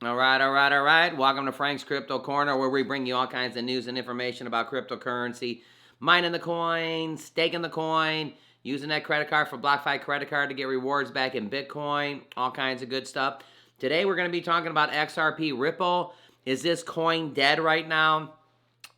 All right, all right, all right. Welcome to Frank's Crypto Corner, where we bring you all kinds of news and information about cryptocurrency, mining the coin, staking the coin, using that credit card for BlockFi credit card to get rewards back in Bitcoin, all kinds of good stuff. Today, we're going to be talking about XRP Ripple. Is this coin dead right now?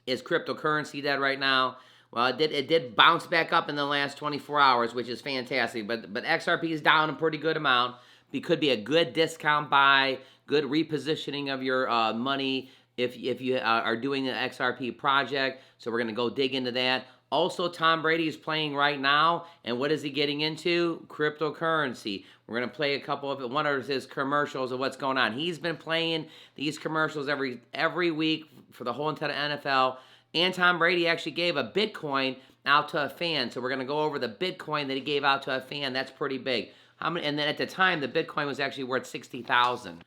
Is cryptocurrency dead right now? Well, it did bounce back up in the last 24 hours, which is fantastic. But XRP is down a pretty good amount. It could be a good discount buy, good repositioning of your money if you are doing an XRP project. So we're going to go dig into that. Also, Tom Brady is playing right now, and what is he getting into? Cryptocurrency. We're going to play a couple of one of his commercials of what's going on. He's been playing these commercials every week for the whole entire NFL. And Tom Brady actually gave a Bitcoin out to a fan. So we're going to go over the Bitcoin that he gave out to a fan. That's pretty big. And then at the time, the Bitcoin was actually worth $60,000.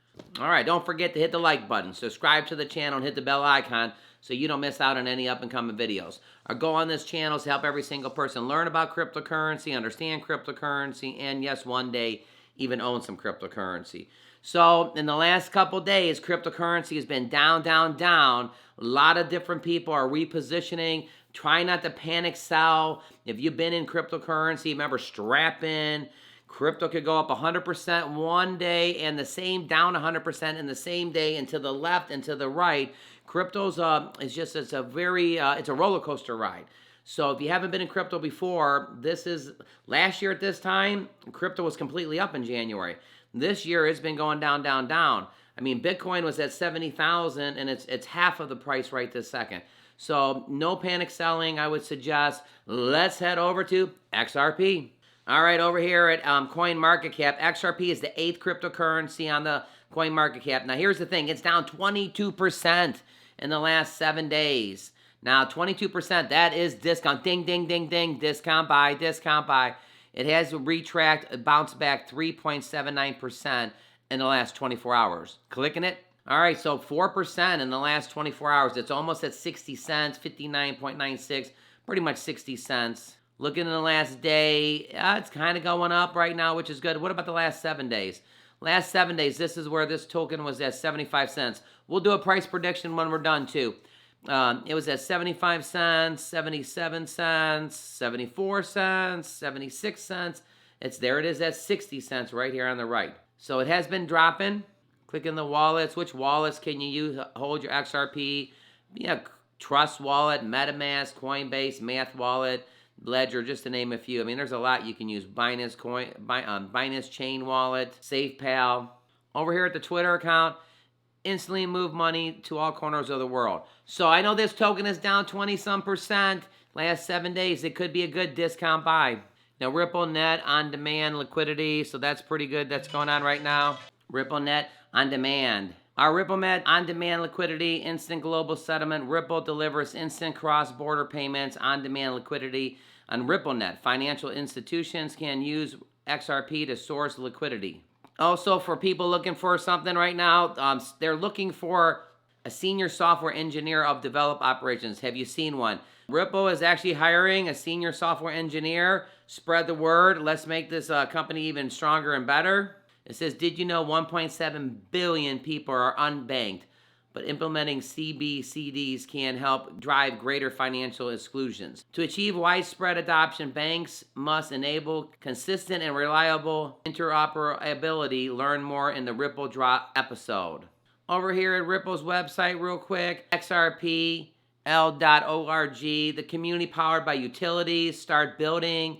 All right, don't forget to hit the like button, subscribe to the channel, and hit the bell icon so you don't miss out on any up-and-coming videos. Our goal on this channel is to help every single person learn about cryptocurrency, understand cryptocurrency, and yes, one day even own some cryptocurrency. So in the last couple days, cryptocurrency has been down, down, down. A lot of different people are repositioning. Try not to panic sell. If you've been in cryptocurrency, remember, strap in. Crypto could go up 100% one day and the same down 100% in the same day, and to the left and to the right. Crypto's it's a roller coaster ride. So if you haven't been in crypto before, this is last year at this time, crypto was completely up in January. This year it's been going down, down, down. I mean, Bitcoin was at 70,000 and it's half of the price right this second. So no panic selling, I would suggest. Let's head over to XRP. All right, over here at CoinMarketCap, XRP is the 8th cryptocurrency on the CoinMarketCap. Now, here's the thing. It's down 22% in the last 7 days. Now, 22%, that is discount. Ding, ding, ding, ding. Discount buy, discount buy. It has bounced back 3.79% in the last 24 hours. Clicking it. All right, so 4% in the last 24 hours. It's almost at 60 cents, 59.96, pretty much 60 cents. Looking in the last day, it's kind of going up right now, which is good. What about the last 7 days? Last 7 days, this is where this token was at 75 cents. We'll do a price prediction when we're done, too. It was at 75 cents, 77 cents, 74 cents, 76 cents. There it is at 60 cents right here on the right. So it has been dropping. Click in the wallets. Which wallets can you use? Hold your XRP. Yeah, Trust Wallet, MetaMask, Coinbase, Math Wallet, Ledger, just to name a few. I mean, there's a lot you can use. Binance Chain Wallet, SafePal. Over here at the Twitter account, instantly move money to all corners of the world. So I know this token is down 20-some%. Last 7 days, it could be a good discount buy. Now, RippleNet on-demand liquidity, so that's pretty good. That's going on right now. RippleNet on-demand. Our RippleNet on-demand liquidity, instant global settlement. Ripple delivers instant cross-border payments, on-demand liquidity on RippleNet. Financial institutions can use XRP to source liquidity. Also, for people looking for something right now, they're looking for a senior software engineer of develop operations. Have you seen one? Ripple is actually hiring a senior software engineer. Spread the word. Let's make this company even stronger and better. It says, did you know 1.7 billion people are unbanked, but implementing CBCDs can help drive greater financial exclusions. To achieve widespread adoption, banks must enable consistent and reliable interoperability. Learn more in the Ripple Drop episode. Over here at Ripple's website real quick, xrpl.org, the community powered by utilities. Start building.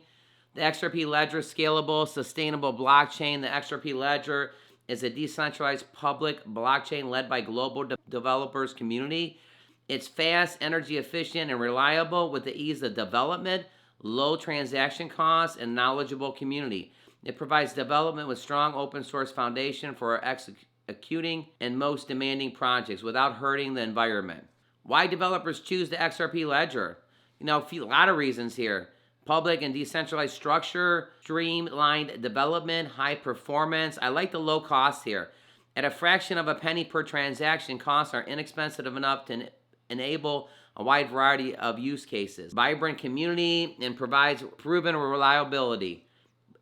The XRP Ledger scalable, sustainable blockchain. The XRP Ledger is a decentralized public blockchain led by global developers community. It's fast, energy efficient, and reliable with the ease of development, low transaction costs, and knowledgeable community. It provides development with strong open source foundation for executing and most demanding projects without hurting the environment. Why developers choose the XRP Ledger? You know, a lot of reasons here. Public and decentralized structure, streamlined development, high performance. I like the low cost here. At a fraction of a penny per transaction, costs are inexpensive enough to enable a wide variety of use cases. Vibrant community and provides proven reliability.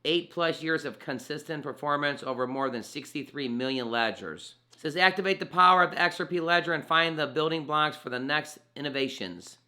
8+ years of consistent performance over more than 63 million ledgers. It says activate the power of the XRP ledger and find the building blocks for the next innovations.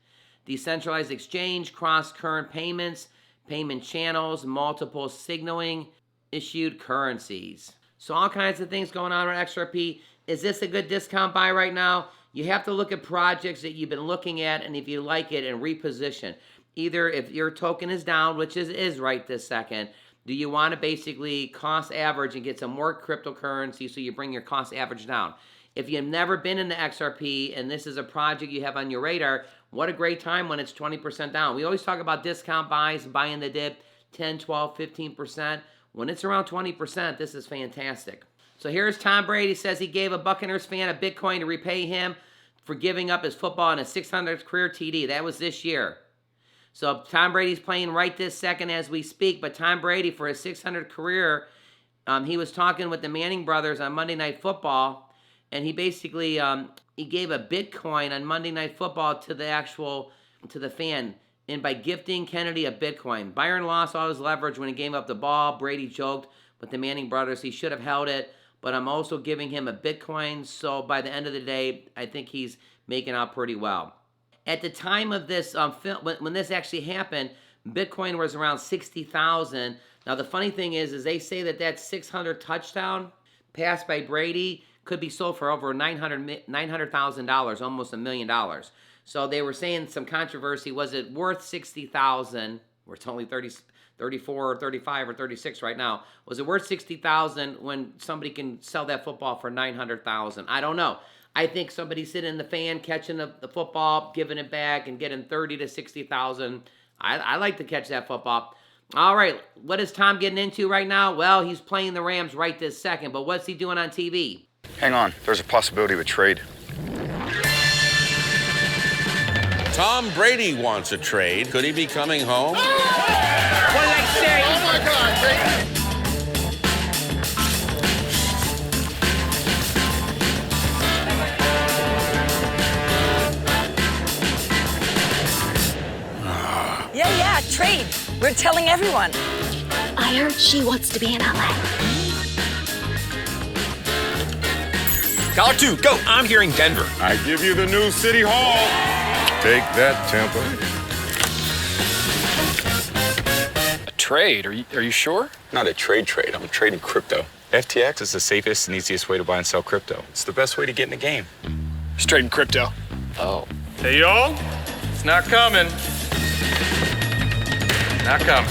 Decentralized exchange, cross-current payments, payment channels, multiple signaling, issued currencies. So all kinds of things going on with XRP. Is this a good discount buy right now? You have to look at projects that you've been looking at, and if you like it, and reposition. Either if your token is down, which is right this second, do you want to basically cost average and get some more cryptocurrency so you bring your cost average down? If you've never been into XRP and this is a project you have on your radar, what a great time when it's 20% down. We always talk about discount buys, buying the dip, 10, 12, 15%. When it's around 20%, this is fantastic. So here's Tom Brady says he gave a Buccaneers fan a Bitcoin to repay him for giving up his football and his 600th career TD. That was this year. So Tom Brady's playing right this second as we speak, but Tom Brady, for his 600th career, he was talking with the Manning brothers on Monday Night Football, and he basically he gave a Bitcoin on Monday Night Football to the fan, and by gifting Kennedy a Bitcoin. Byron lost all his leverage when he gave up the ball. Brady joked with the Manning brothers he should have held it, but I'm also giving him a Bitcoin, so by the end of the day, I think he's making out pretty well. At the time of this when this actually happened, Bitcoin was around 60,000. Now the funny thing is they say that 600 touchdown pass by Brady could be sold for over $900,000, almost $1 million. So they were saying some controversy. Was it worth 60,000? Where it's only 34 or 35 or 36 right now. Was it worth 60,000 when somebody can sell that football for 900,000? I don't know. I think somebody sitting in the fan, catching the football, giving it back, and getting 30 to 60,000. I like to catch that football. All right, what is Tom getting into right now? Well, he's playing the Rams right this second, but what's he doing on TV? Hang on, there's a possibility of a trade. Tom Brady wants a trade. Could he be coming home? What did I say? Oh my God, Brady! Yeah, trade. We're telling everyone. I heard she wants to be in LA. Caller 2, go. I'm hearing Denver. I give you the new City Hall. Take that, Tampa. A trade? Are you sure? Not a trade. I'm trading crypto. FTX is the safest and easiest way to buy and sell crypto. It's the best way to get in the game. Just trading crypto. Oh. Hey, y'all. It's not coming. Not coming.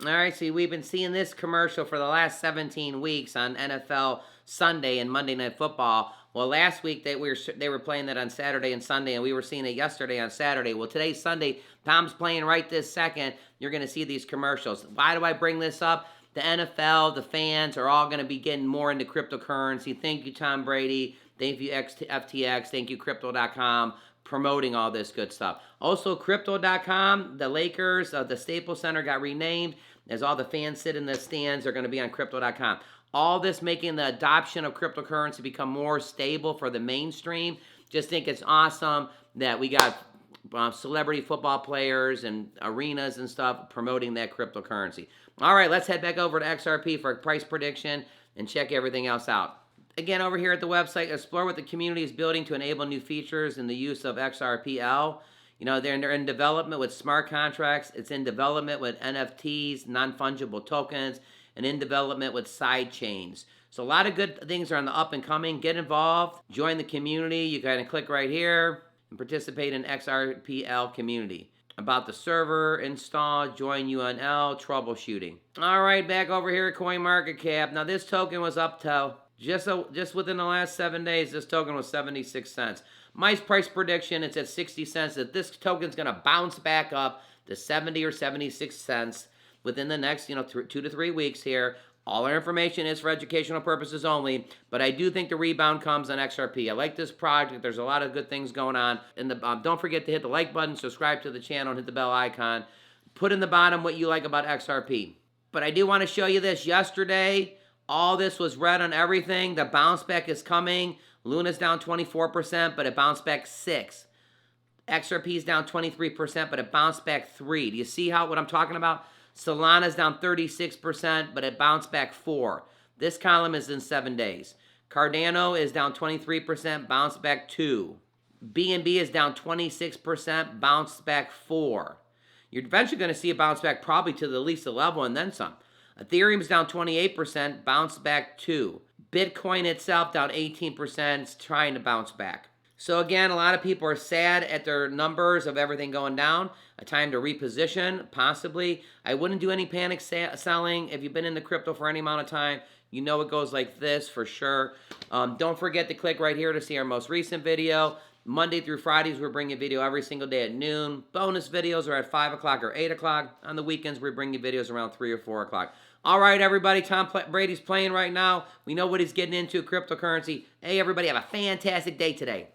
All right, see, we've been seeing this commercial for the last 17 weeks on NFL Sunday and Monday Night Football. Well, last week they were playing that on Saturday and Sunday, and we were seeing it yesterday on Saturday. Well, today's Sunday. Tom's playing right this second. You're going to see these commercials. Why do I bring this up? The NFL, the fans are all going to be getting more into cryptocurrency. Thank you, Tom Brady. Thank you, FTX. Thank you, Crypto.com. Promoting all this good stuff. Also, Crypto.com, the Lakers, the Staples Center got renamed. As all the fans sit in the stands, they're going to be on Crypto.com. All this making the adoption of cryptocurrency become more stable for the mainstream. Just think it's awesome that we got celebrity football players and arenas and stuff promoting that cryptocurrency. All right, let's head back over to XRP for a price prediction and check everything else out. Again, over here at the website, explore what the community is building to enable new features in the use of XRPL. You know, they're in development with smart contracts. It's in development with NFTs, non-fungible tokens, and in development with side chains. So a lot of good things are on the up and coming. Get involved. Join the community. You can click right here and participate in XRPL community. About the server, install, join UNL, troubleshooting. All right, back over here at CoinMarketCap. Now, this token was up to just within the last 7 days, this token was 76 cents. My price prediction, it's at 60 cents, that this token's going to bounce back up to 70 or 76 cents within the next, 2 to 3 weeks here. All our information is for educational purposes only, but I do think the rebound comes on XRP. I like this project. There's a lot of good things going on. And don't forget to hit the like button, subscribe to the channel, and hit the bell icon. Put in the bottom what you like about XRP. But I do want to show you this. Yesterday, all this was red on everything. The bounce back is coming. Luna's down 24%, but it bounced back 6%. XRP is down 23%, but it bounced back 3%. Do you see what I'm talking about? Solana's down 36%, but it bounced back 4. This column is in 7 days. Cardano is down 23%, bounced back 2. BNB is down 26%, bounced back 4. You're eventually going to see a bounce back probably to the least level and then some. Ethereum's down 28%, bounced back 2. Bitcoin itself down 18%, it's trying to bounce back. So again, a lot of people are sad at their numbers of everything going down. A time to reposition, possibly. I wouldn't do any panic selling. If you've been in the crypto for any amount of time, you know it goes like this for sure. Don't forget to click right here to see our most recent video. Monday through Fridays, we're bringing a video every single day at noon. Bonus videos are at 5 o'clock or 8 o'clock. On the weekends, we bring you videos around 3 or 4 o'clock. All right, everybody, Tom Brady's playing right now. We know what he's getting into, cryptocurrency. Hey, everybody, have a fantastic day today.